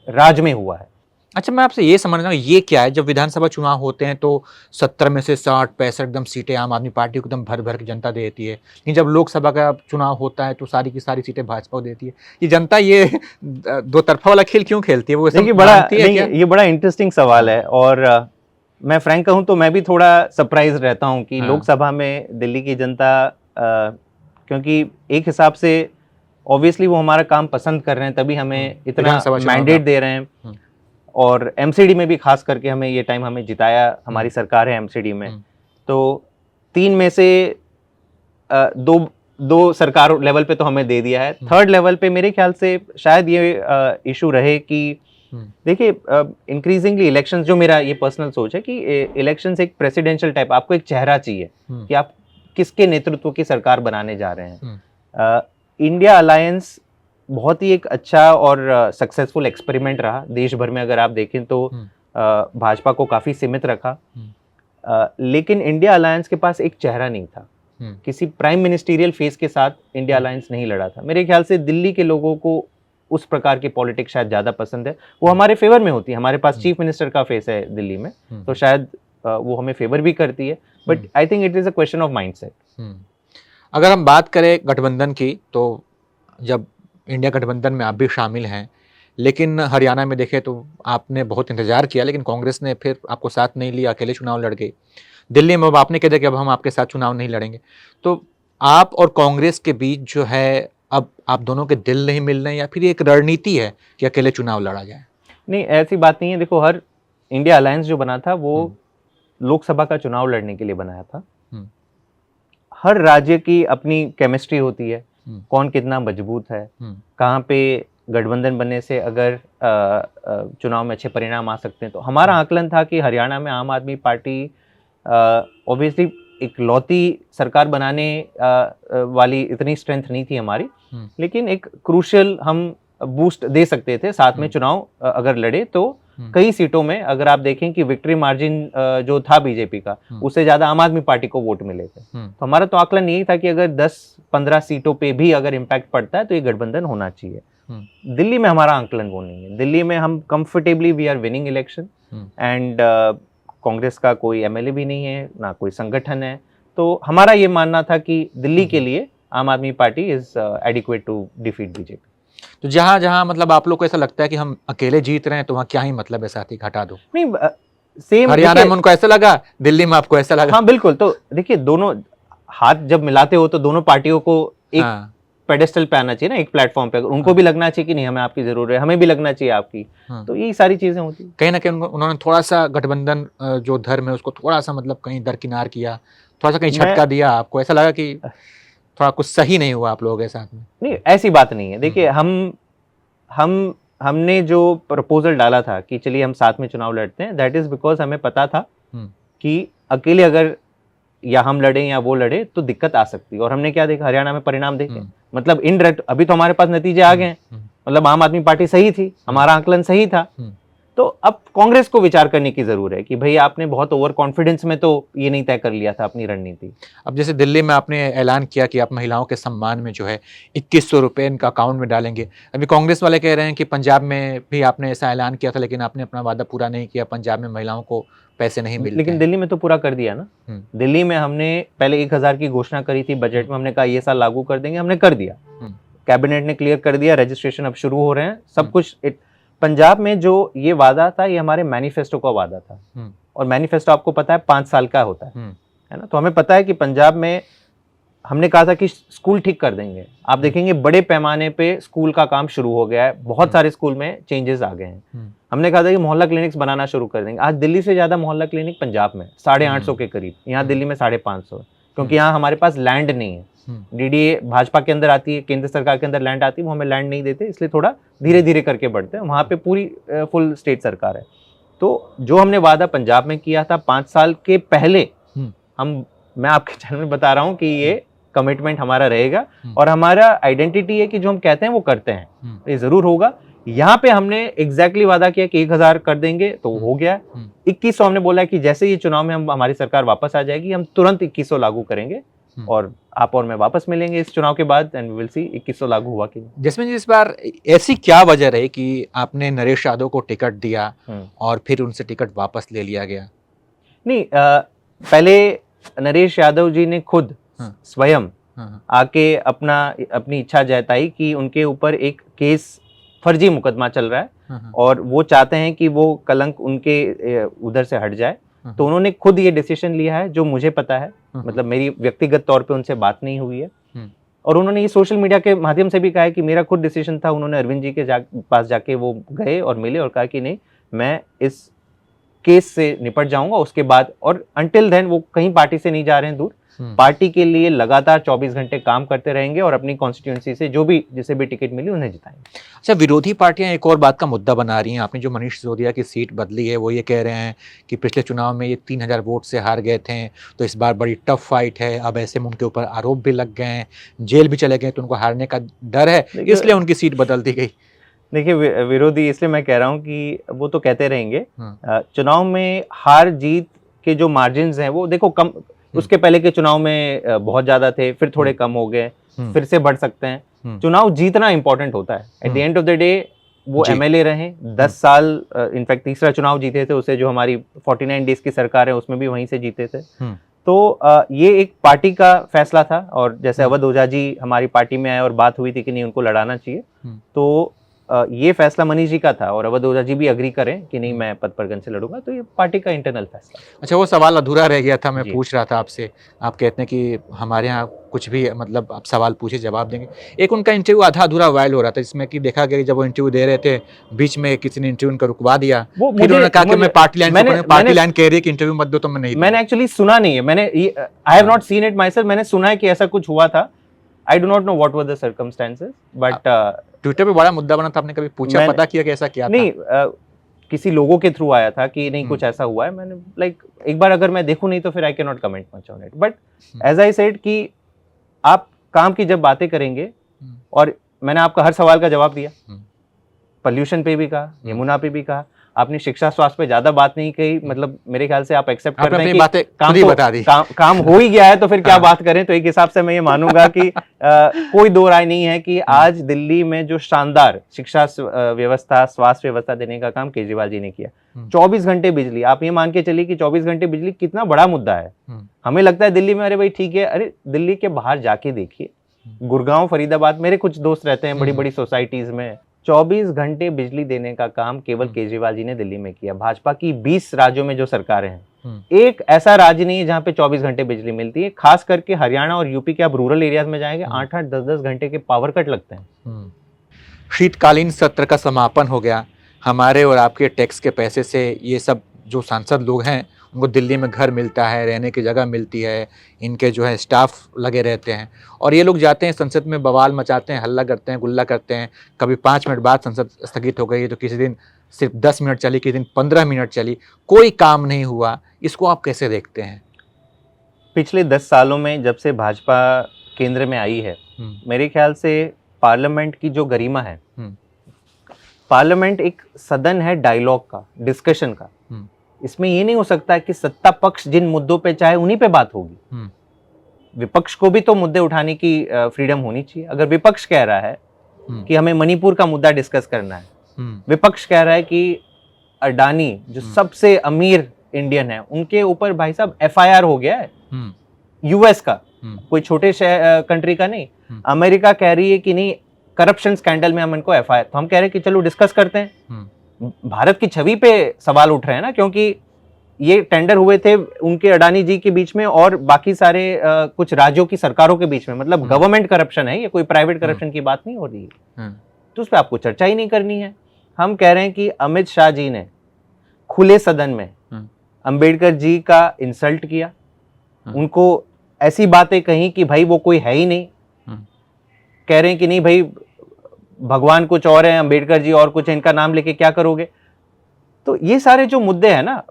राज में हुआ है। अच्छा, मैं आपसे ये समझना हूं, ये क्या है, जब विधानसभा चुनाव होते हैं तो 70 में से 60-65 एकदम सीटें आम आदमी पार्टी को एकदम भर भर के जनता देती है, लेकिन जब लोकसभा का चुनाव होता है तो सारी की सारी सीटें भाजपा को देती है। ये जनता ये दो तरफा वाला खेल क्यों खेलती है? वो ये बड़ा इंटरेस्टिंग सवाल है, और मैं फ्रैंक कहूं तो मैं भी थोड़ा सरप्राइज रहता हूं कि लोकसभा में दिल्ली की जनता, क्योंकि एक हिसाब से ऑब्वियसली वो हमारा काम पसंद कर रहे हैं, तभी हमें इतना मैंडेट दे रहे हैं, और एमसीडी में भी खास करके हमें ये टाइम हमें जिताया, हमारी सरकार है एमसीडी में। तो 3 में से दो सरकार लेवल पे तो हमें दे दिया है। थर्ड लेवल पे मेरे ख्याल से शायद ये इशू रहे कि देखिए, इंक्रीजिंगली इलेक्शंस, जो मेरा ये पर्सनल सोच है कि इलेक्शंस एक प्रेसिडेंशियल टाइप, आपको एक चेहरा चाहिए कि आप किसके नेतृत्व की सरकार बनाने जा रहे हैं। इंडिया अलायंस बहुत ही एक अच्छा और सक्सेसफुल एक्सपेरिमेंट रहा देश भर में। अगर आप देखें तो भाजपा को काफी सीमित रखा, लेकिन इंडिया अलायंस के पास एक चेहरा नहीं था, किसी प्राइम मिनिस्टीरियल फेस के साथ इंडिया अलायंस नहीं लड़ा था। मेरे ख्याल से दिल्ली के लोगों को उस प्रकार की पॉलिटिक्स शायद ज्यादा पसंद है, वो हमारे फेवर में होती है। हमारे पास चीफ मिनिस्टर का फेस है दिल्ली में, तो शायद वो हमें फेवर भी करती है, but I think it is a question of mindset. अगर हम बात करें गठबंधन की, तो जब इंडिया गठबंधन में आप भी शामिल हैं, लेकिन हरियाणा में देखें तो आपने बहुत इंतजार किया, लेकिन कांग्रेस ने फिर आपको साथ नहीं लिया, अकेले चुनाव लड़ गई। दिल्ली में अब आपने कह दिया कि अब हम आपके साथ चुनाव नहीं लड़ेंगे, तो आप और कांग्रेस के बीच जो है, अब आप दोनों के दिल नहीं मिल रहे हैं, या फिर एक रणनीति है कि अकेले चुनाव लड़ा जाए? नहीं, ऐसी बात नहीं है। देखो, हर इंडिया अलायंस जो बना था वो लोकसभा का चुनाव लड़ने के लिए बनाया था। हर राज्य की अपनी केमिस्ट्री होती है, कौन कितना मजबूत है, कहाँ पे गठबंधन बनने से अगर चुनाव में अच्छे परिणाम आ सकते हैं। तो हमारा आकलन था कि हरियाणा में आम आदमी पार्टी ऑब्वियसली इकलौती सरकार बनाने वाली इतनी स्ट्रेंथ नहीं थी हमारी, लेकिन एक क्रूशियल हम बूस्ट दे सकते थे। साथ में चुनाव अगर लड़े तो कई सीटों में, अगर आप देखें कि विक्ट्री मार्जिन जो था बीजेपी का, उससे ज्यादा आम आदमी पार्टी को वोट मिले थे। तो हमारा तो आकलन यही था कि अगर 10-15 सीटों पे भी अगर इम्पैक्ट पड़ता है तो ये गठबंधन होना चाहिए। दिल्ली में हमारा आकलन वो नहीं है। दिल्ली में हम comfortably we are winning election, and Congress का कोई एमएलए भी नहीं है, ना कोई संगठन है। तो हमारा ये मानना था कि दिल्ली के लिए Aam Aadmi Party is adequate to defeat BJP. तो जहां जहां मतलब आप लोग को ऐसा लगता है कि हम अकेले जीत रहे हैं, तो वहां क्या ही मतलब है, साथी हटा दो? नहीं, सेम हरियाणा में उनको ऐसा लगा, दिल्ली में आपको ऐसा लगा? हाँ बिल्कुल। तो देखिए, दोनों हाथ जब मिलाते हो तो दोनों पार्टियों को एक पेडेस्टल पे आना चाहिए ना, एक प्लेटफॉर्म पे। उनको भी लगना चाहिए कि नहीं, हमें आपकी जरूरत है, हमें भी लगना चाहिए आपकी। तो यही सारी चीजें होती है। कहीं ना कहीं उन्होंने थोड़ा सा गठबंधन जो धर्म है उसको थोड़ा सा मतलब कहीं दरकिनार किया, थोड़ा सा कहीं झटका दिया, आपको ऐसा लगा कि थोड़ा कुछ सही नहीं हुआ आप लोगों के साथ में? नहीं, ऐसी बात नहीं है। देखिए, हमने जो प्रपोजल डाला था कि चलिए हम साथ में चुनाव लड़ते हैं, दैट इज बिकॉज हमें पता था कि अकेले अगर या हम लड़े या वो लड़े तो दिक्कत आ सकती है। और हमने क्या देखा, हरियाणा में परिणाम देखे, मतलब इनडायरेक्ट अभी तो हमारे पास नतीजे आ गए, मतलब आम आदमी पार्टी सही थी, हमारा आकलन सही था। तो अब कांग्रेस को विचार करने की जरूरत है कि भाई आपने बहुत ओवर कॉन्फिडेंस में तो ये नहीं तय कर लिया था अपनी रणनीति। अब जैसे दिल्ली में आपने ऐलान किया कि आप महिलाओं के सम्मान में जो है 2100 रुपये इनका अकाउंट में डालेंगे, अभी कांग्रेस वाले कह रहे हैं कि पंजाब में भी आपने ऐसा ऐलान किया था, लेकिन आपने अपना वादा पूरा नहीं किया, पंजाब में महिलाओं को पैसे नहीं मिलते। लेकिन दिल्ली में तो पूरा कर दिया ना। दिल्ली में हमने पहले 1000 की घोषणा करी थी बजट में, हमने कहा ये साल लागू कर देंगे, हमने कर दिया, कैबिनेट ने क्लियर कर दिया, रजिस्ट्रेशन अब शुरू हो रहे हैं, सब कुछ। पंजाब में जो ये वादा था, ये हमारे मैनिफेस्टो का वादा था, और मैनिफेस्टो आपको पता है 5 साल का होता है ना। तो हमें पता है कि पंजाब में हमने कहा था कि स्कूल ठीक कर देंगे। आप देखेंगे बड़े पैमाने पे स्कूल का काम शुरू हो गया है, बहुत सारे स्कूल में चेंजेस आ गए हैं। हमने कहा था कि मोहल्ला क्लिनिक्स बनाना शुरू कर देंगे। आज दिल्ली से ज्यादा मोहल्ला क्लिनिक पंजाब में 850 के करीब, यहाँ दिल्ली में 550, क्योंकि यहाँ हमारे पास लैंड नहीं है। डीडीए भाजपा के अंदर आती है, केंद्र सरकार के अंदर लैंड आती है, वो हमें लैंड नहीं देते, इसलिए थोड़ा धीरे धीरे करके बढ़ते हैं। वहाँ पे पूरी फुल स्टेट सरकार है। तो जो हमने वादा पंजाब में किया था 5 साल के पहले, मैं आपके चैनल में बता रहा हूँ कि ये कमिटमेंट हमारा रहेगा और हमारा आइडेंटिटी है कि जो हम कहते हैं वो करते हैं, ये जरूर होगा। यहाँ पे हमने एग्जैक्टली वादा किया कि 1000 कर देंगे, तो हो गया। 2100 हमने बोला है कि जैसे ये चुनाव में हमारी सरकार वापस आ जाएगी हम तुरंत 2100 लागू करेंगे और आप और मैं वापस मिलेंगे इस चुनाव के बाद एंड वी विल सी 2100 लागू हुआ कि नहीं। जैस्मिन जी, इस बार ऐसी क्या वजह रही कि आपने नरेश यादव को टिकट दिया और फिर उनसे टिकट वापस ले लिया गया? नहीं, पहले नरेश यादव जी ने खुद स्वयं आके अपनी इच्छा जताई कि उनके ऊपर एक केस फर्जी मुकदमा चल रहा है और वो चाहते हैं कि वो कलंक उनके उधर से हट जाए। तो उन्होंने खुद ये डिसीजन लिया है, जो मुझे पता है, मतलब मेरी व्यक्तिगत तौर पे उनसे बात नहीं हुई है और उन्होंने ये सोशल मीडिया के माध्यम से भी कहा है कि मेरा खुद डिसीजन था। उन्होंने अरविंद जी के पास जाके वो गए और मिले और कहा कि नहीं, मैं इस केस से निपट जाऊंगा उसके बाद, और अंटिल देन वो कहीं पार्टी से नहीं जा रहे हैं दूर, पार्टी के लिए लगातार 24 घंटे काम करते रहेंगे और अपनी कॉन्स्टिट्यूंसी से जो भी जिसे भी टिकट मिली उन्हें जिताएंगे। अच्छा, विरोधी पार्टियां एक और बात का मुद्दा बना रही हैं। आपने जो मनीष सिसोदिया की सीट बदली है, वो ये कह रहे हैं कि पिछले चुनाव में ये 3000 वोट से हार गए थे, तो इस बार बड़ी टफ फाइट है। अब ऐसे में उनके ऊपर आरोप भी लग गए हैं, जेल भी चले गए, तो उनको हारने का डर है, इसलिए उनकी सीट बदल दी गई। देखिए, विरोधी इसलिए मैं कह रहा हूँ कि वो तो कहते रहेंगे, चुनाव में हार जीत के जो मार्जिन हैं वो देखो कम, उसके पहले के चुनाव में बहुत ज्यादा थे, फिर थोड़े कम हो गए, फिर से बढ़ सकते हैं। चुनाव जीतना इंपॉर्टेंट होता है। At the end of the day वो एमएलए रहे 10 साल, इनफैक्ट तीसरा चुनाव जीते थे, उसे जो हमारी 49 डेज की सरकार है उसमें भी वहीं से जीते थे। तो ये एक पार्टी का फैसला था और जैसे अवध ओझा जी हमारी पार्टी में आए और बात हुई थी कि नहीं उनको लड़ाना चाहिए, तो ये फैसला मनीष जी का था और अवध ओझा जी भी अग्री करें कि नहीं मैं पदपर्गन से लड़ूंगा, तो ये पार्टी का इंटरनल फैसला। अच्छा, वो सवाल अधूरा रह गया था, मैं पूछ रहा था आपसे। आप कहते हैं कि हमारे यहाँ कुछ भी, मतलब आप सवाल पूछे जवाब देंगे। एक उनका इंटरव्यू आधा अधूरा वायरल हो रहा था, जिसमें कि देखा गया कि जब वो इंटरव्यू दे रहे थे, बीच में किसी ने इंटरव्यू उनका रुकवा दिया, फिर उन्होंने कहा कि मैं पार्टी लाइन कह रही है कि इंटरव्यू मत दो, तो मैं नहीं। मैंने एक्चुअली सुना नहीं है, I have not seen it my self. मैंने सुना है कि ऐसा कुछ हुआ था। I do not know what were the circumstances, but Twitter पे बड़ा मुद्दा बना था। आपने कभी पूछा, पता किया कि ऐसा क्या था? नहीं, किसी लोगों के थ्रू आया था कि नहीं कुछ ऐसा हुआ है। मैंने एक बार अगर मैं देखूं नहीं तो फिर I can not comment much on it, but as I said कि आप काम की जब बातें करेंगे, और मैंने आपका हर सवाल का जवाब दिया, पोल्यूशन पे भी कहा, यमुना पे भी कहा, आपने शिक्षा स्वास्थ्य पे ज्यादा बात नहीं कही, मतलब मेरे ख्याल से आप एक्सेप्ट करते हैं कि काम हो ही गया है तो फिर क्या बात करें। तो एक हिसाब से मैं ये मानूंगा कि कोई दो राय नहीं है कि आज दिल्ली में जो शानदार शिक्षा व्यवस्था, स्वास्थ्य व्यवस्था देने का काम केजरीवाल जी ने किया। 24 घंटे बिजली, आप ये मान के चलिए कि 24 घंटे बिजली कितना बड़ा मुद्दा है। हमें लगता है दिल्ली में अरे भाई ठीक है, अरे दिल्ली के बाहर जाके देखिए, गुड़गांव, फरीदाबाद, मेरे कुछ दोस्त रहते हैं बड़ी बड़ी सोसाइटीज में, 24 घंटे बिजली देने का काम केवल केजरीवाल जी ने दिल्ली में किया। भाजपा की 20 राज्यों में जो सरकारें हैं, एक ऐसा राज्य नहीं है जहां पे 24 घंटे बिजली मिलती है। खास करके हरियाणा और यूपी के आप रूरल एरियाज में जाएंगे, 8-8, 10-10 घंटे के पावर कट लगते हैं। शीतकालीन सत्र का समापन हो गया। हमारे और आपके टैक्स के पैसे से ये सब जो सांसद लोग हैं, उनको दिल्ली में घर मिलता है, रहने की जगह मिलती है, इनके जो है स्टाफ लगे रहते हैं, और ये लोग जाते हैं संसद में, बवाल मचाते हैं, हल्ला करते हैं, गुल्ला करते हैं। कभी 5 मिनट बाद संसद स्थगित हो गई, तो किसी दिन सिर्फ 10 मिनट चली, किसी दिन 15 मिनट चली, कोई काम नहीं हुआ। इसको आप कैसे देखते हैं? पिछले 10 सालों में जब से भाजपा केंद्र में आई है, मेरे ख्याल से पार्लियामेंट की जो गरिमा है, पार्लियामेंट एक सदन है डायलॉग का, डिस्कशन का। इसमें ये नहीं हो सकता है कि सत्ता पक्ष जिन मुद्दों पे चाहे उन्हीं पे बात होगी। विपक्ष को भी तो मुद्दे उठाने की फ्रीडम होनी चाहिए। अगर विपक्ष कह रहा है कि हमें मणिपुर का मुद्दा डिस्कस करना है, विपक्ष कह रहा है कि अडानी जो सबसे अमीर इंडियन है, उनके ऊपर भाई साहब एफआईआर हो गया है, यूएस का, कोई छोटे कंट्री का नहीं। अमेरिका कह रही है कि नहीं, करप्शन स्कैंडल में हम इनको एफआईआर, तो हम कह रहे हैं कि चलो डिस्कस करते हैं। भारत की छवि पे सवाल उठ रहे हैं ना, क्योंकि ये टेंडर हुए थे उनके अडानी जी के बीच में और बाकी सारे कुछ राज्यों की सरकारों के बीच में, मतलब गवर्नमेंट करप्शन है, ये कोई प्राइवेट करप्शन की बात नहीं हो रही है। तो उस पर आपको चर्चा ही नहीं करनी है। हम कह रहे हैं कि अमित शाह जी ने खुले सदन में अंबेडकर जी का इंसल्ट किया, उनको ऐसी बातें कही कि भाई वो कोई है ही नहीं। कह रहे हैं कि नहीं भाई भगवान कुछ और है, अंबेडकर जी और कुछ, इनका नाम लेके क्या करोगे। तो ये सारे जो मुद्दे हैं ना,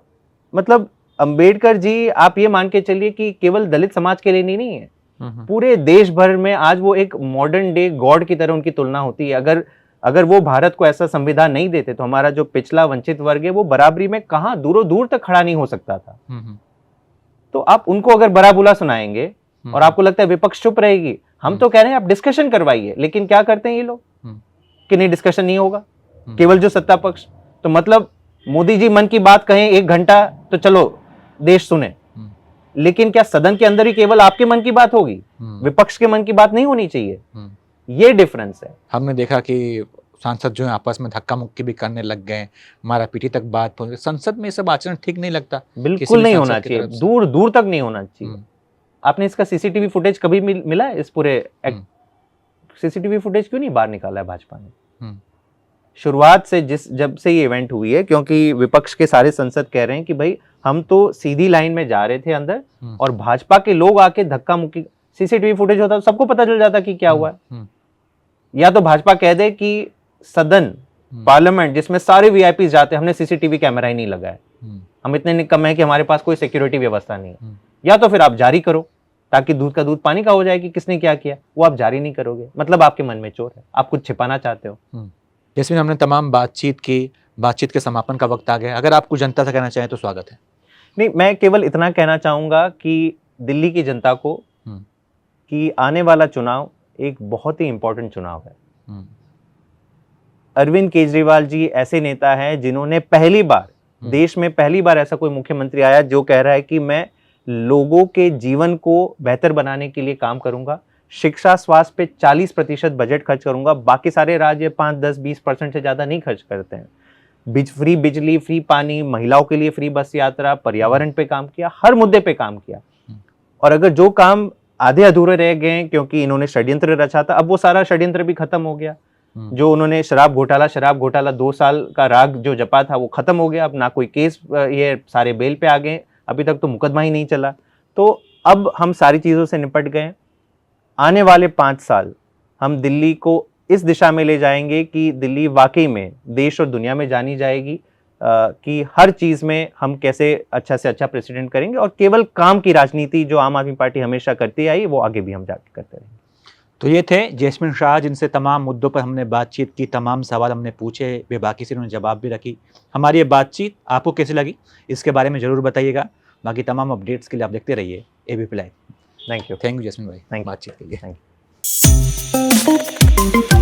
मतलब अंबेडकर जी आप ये मान के चलिए कि केवल दलित समाज के लिए नहीं है, पूरे देश भर में आज वो एक मॉडर्न डे गॉड की तरह उनकी तुलना होती है। अगर वो भारत को ऐसा संविधान नहीं देते तो हमारा जो पिछला वंचित वर्ग है वो बराबरी में कहां दूरों दूर तक खड़ा नहीं हो सकता था। तो आप उनको अगर बड़ा बुला सुनाएंगे और आपको लगता है विपक्ष चुप रहेगी, हम तो कह रहे हैं आप डिस्कशन करवाइए, लेकिन क्या करते हैं ये लोग कि नहीं डिस्कशन नहीं होगा, केवल जो सत्ता पक्ष। तो मतलब मोदी जी मन की बात कहें 1 घंटा तो चलो देश सुने, लेकिन क्या सदन के अंदर ही केवल आपके मन की बात होगी, विपक्ष के मन की बात नहीं होनी चाहिए? ये डिफरेंस है। हमने देखा कि सांसद जो है आपस में धक्का मुक्की भी करने लग गए, मारा पीटी तक बात पहुंच गई। संसद में ये सब आचरण ठीक नहीं लगता, बिल्कुल नहीं होना चाहिए, दूर दूर तक नहीं होना चाहिए। आपने इसका सीसीटीवी फुटेज कभी मिला है? इस पूरे सीसीटीवी फुटेज क्यों नहीं बाहर निकाला है भाजपा ने? शुरुआत से जब से ये इवेंट हुई है, क्योंकि विपक्ष के सारे सांसद कह रहे हैं कि भाई हम तो सीधी लाइन में जा रहे थे अंदर और भाजपा के लोग आके धक्का मुक्की। सीसीटीवी फुटेज होता तो सबको पता चल जाता कि क्या हुआ है। या तो भाजपा कह दे कि सदन पार्लियामेंट जिसमें सारे वीआईपी जाते हैं, हमने सीसीटीवी कैमरा ही नहीं लगाया, हम इतने निकम्मे हैं कि हमारे पास कोई सिक्योरिटी व्यवस्था नहीं है। या तो फिर आप जारी करो ताकि दूध का दूध पानी का हो जाए कि किसने क्या किया। वो आप जारी नहीं करोगे, मतलब आपके मन में चोर है, आप कुछ छिपाना चाहते हो। जैस्मिन, हमने तमाम बातचीत की, बातचीत के समापन का वक्त आ गया। अगर आप कुछ जनता से कहना चाहें तो स्वागत है। नहीं, मैं केवल इतना कहना चाहूंगा कि दिल्ली की जनता को कि आने वाला चुनाव एक बहुत ही इंपॉर्टेंट चुनाव है। अरविंद केजरीवाल जी ऐसे नेता हैं जिन्होंने पहली बार देश में पहली बार ऐसा कोई मुख्यमंत्री आया जो कह रहा है कि मैं लोगों के जीवन को बेहतर बनाने के लिए काम करूंगा, शिक्षा स्वास्थ्य पे 40% बजट खर्च करूंगा। बाकी सारे राज्य 5, 10, 20% से ज्यादा नहीं खर्च करते हैं। फ्री बिजली, फ्री पानी, महिलाओं के लिए फ्री बस यात्रा, पर्यावरण पे काम किया, हर मुद्दे पे काम किया। और अगर जो काम आधे अधूरे रह गए क्योंकि इन्होंने षड्यंत्र रचा था, अब वो सारा षड्यंत्र भी खत्म हो गया। जो उन्होंने शराब घोटाला 2 साल का राग जो जपा था वो खत्म हो गया। अब ना कोई केस, ये सारे बेल पे आ गए, अभी तक तो मुकदमा ही नहीं चला। तो अब हम सारी चीजों से निपट गए। आने वाले 5 साल हम दिल्ली को इस दिशा में ले जाएंगे कि दिल्ली वाकई में देश और दुनिया में जानी जाएगी कि हर चीज में हम कैसे अच्छा से अच्छा प्रेसिडेंट करेंगे, और केवल काम की राजनीति जो आम आदमी पार्टी हमेशा करती आई वो आगे भी हम जाके करते रहेंगे। तो ये थे जैस्मिन शाह, जिनसे तमाम मुद्दों पर हमने बातचीत की, तमाम सवाल हमने पूछे, बेबाकी से उन्होंने जवाब भी रखी। हमारी ये बातचीत आपको कैसी लगी इसके बारे में जरूर बताइएगा। बाकी तमाम अपडेट्स के लिए आप देखते रहिए ABP live. Thank you Jasmine भाई, बातचीत के लिए। Thank you.